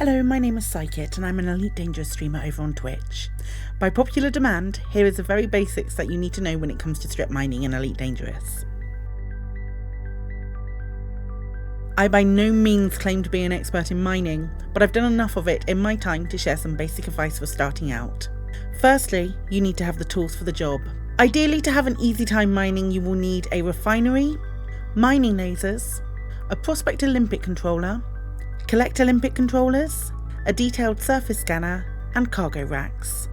Hello, my name is Psykit and I'm an Elite Dangerous streamer over on Twitch. By popular demand, here is the very basics that you need to know when it comes to strip mining in Elite Dangerous. I by no means claim to be an expert in mining, but I've done enough of it in my time to share some basic advice for starting out. Firstly, you need to have the tools for the job. Ideally, to have an easy time mining, you will need a refinery, mining lasers, a prospector limpet controller, collector limpet controllers, a detailed surface scanner, and cargo racks.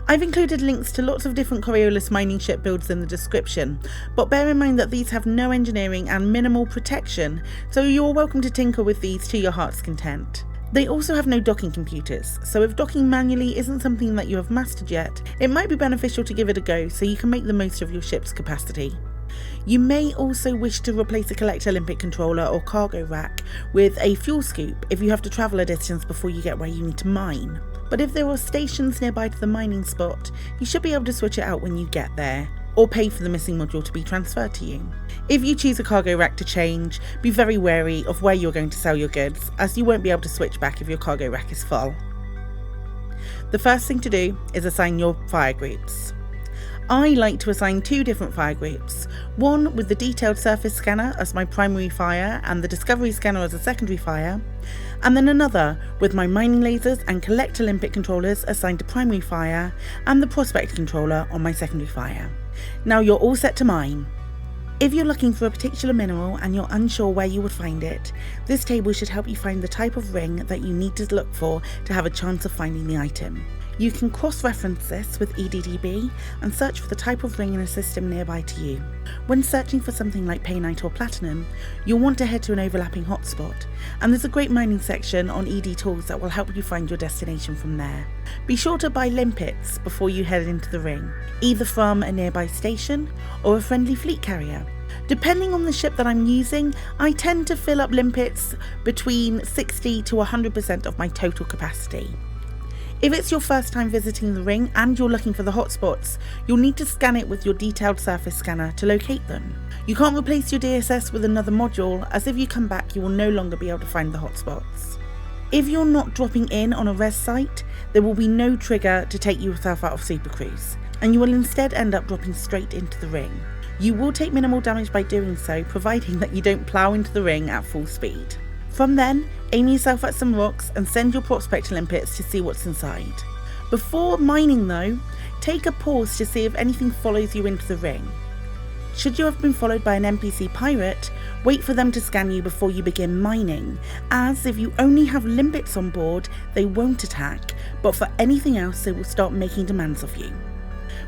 I've included links to lots of different Coriolis mining ship builds in the description, but bear in mind that these have no engineering and minimal protection, so you're welcome to tinker with these to your heart's content. They also have no docking computers, so if docking manually isn't something that you have mastered yet, it might be beneficial to give it a go so you can make the most of your ship's capacity. You may also wish to replace a collector limpet controller or cargo rack with a fuel scoop if you have to travel a distance before you get where you need to mine. But if there are stations nearby to the mining spot, you should be able to switch it out when you get there, or pay for the missing module to be transferred to you. If you choose a cargo rack to change, be very wary of where you're going to sell your goods, as you won't be able to switch back if your cargo rack is full. The first thing to do is assign your fire groups. I like to assign two different fire groups, one with the detailed surface scanner as my primary fire and the discovery scanner as a secondary fire, and then another with my mining lasers and collector limpet controllers assigned to primary fire and the prospect controller on my secondary fire. Now you're all set to mine. If you're looking for a particular mineral and you're unsure where you would find it, this table should help you find the type of ring that you need to look for to have a chance of finding the item. You can cross-reference this with EDDB and search for the type of ring in a system nearby to you. When searching for something like painite or platinum, you'll want to head to an overlapping hotspot, and there's a great mining section on ED Tools that will help you find your destination from there. Be sure to buy limpets before you head into the ring, either from a nearby station or a friendly fleet carrier. Depending on the ship that I'm using, I tend to fill up limpets between 60 to 100% of my total capacity. If it's your first time visiting the ring and you're looking for the hotspots, you'll need to scan it with your detailed surface scanner to locate them. You can't replace your DSS with another module, as if you come back you will no longer be able to find the hotspots. If you're not dropping in on a res site, there will be no trigger to take yourself out of Super Cruise, and you will instead end up dropping straight into the ring. You will take minimal damage by doing so, providing that you don't plough into the ring at full speed. From then, aim yourself at some rocks and send your prospector limpets to see what's inside. Before mining though, take a pause to see if anything follows you into the ring. Should you have been followed by an NPC pirate, wait for them to scan you before you begin mining, as if you only have limpets on board, they won't attack, but for anything else they will start making demands of you.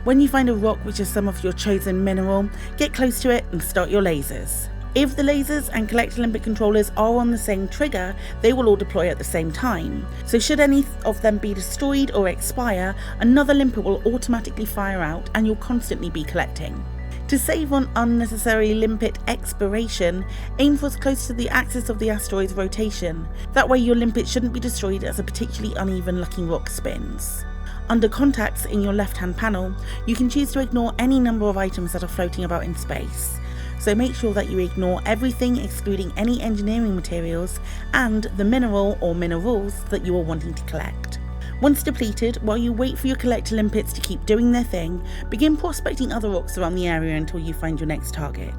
When you find a rock which is some of your chosen mineral, get close to it and start your lasers. If the lasers and collector limpet controllers are on the same trigger, they will all deploy at the same time. So should any of them be destroyed or expire, another limpet will automatically fire out and you'll constantly be collecting. To save on unnecessary limpet expiration, aim for as close to the axis of the asteroid's rotation. That way your limpet shouldn't be destroyed as a particularly uneven looking rock spins. Under contacts in your left hand panel, you can choose to ignore any number of items that are floating about in space. So make sure that you ignore everything excluding any engineering materials and the mineral or minerals that you are wanting to collect. Once depleted, while you wait for your collector limpets to keep doing their thing, begin prospecting other rocks around the area until you find your next target.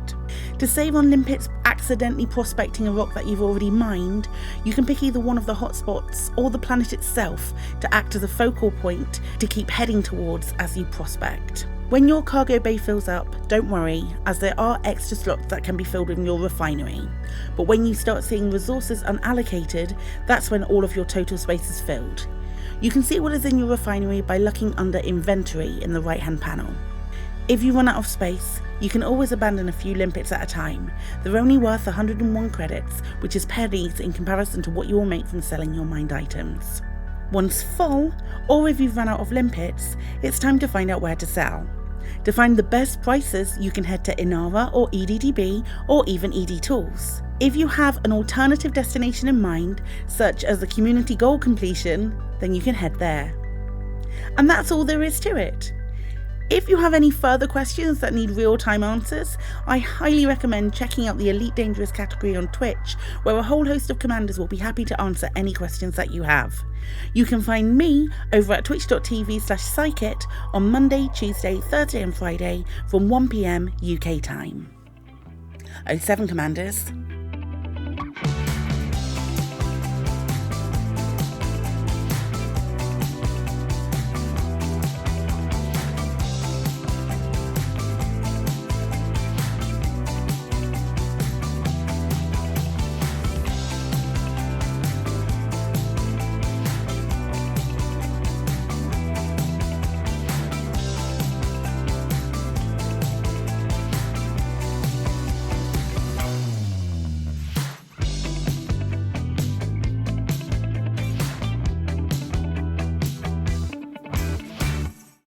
To save on limpets accidentally prospecting a rock that you've already mined, you can pick either one of the hotspots or the planet itself to act as a focal point to keep heading towards as you prospect. When your cargo bay fills up, don't worry, as there are extra slots that can be filled in your refinery. But when you start seeing resources unallocated, that's when all of your total space is filled. You can see what is in your refinery by looking under Inventory in the right hand panel. If you run out of space, you can always abandon a few limpets at a time. They're only worth 101 credits, which is pennies in comparison to what you will make from selling your mined items. Once full, or if you've run out of limpets, it's time to find out where to sell. To find the best prices, you can head to Inara or EDDB or even ED Tools. If you have an alternative destination in mind, such as the community goal completion, then you can head there. And that's all there is to it. If you have any further questions that need real-time answers, I highly recommend checking out the Elite Dangerous category on Twitch, where a whole host of commanders will be happy to answer any questions that you have. You can find me over at twitch.tv/psychit on Monday, Tuesday, Thursday and Friday from 1 PM UK time. 07 Commanders.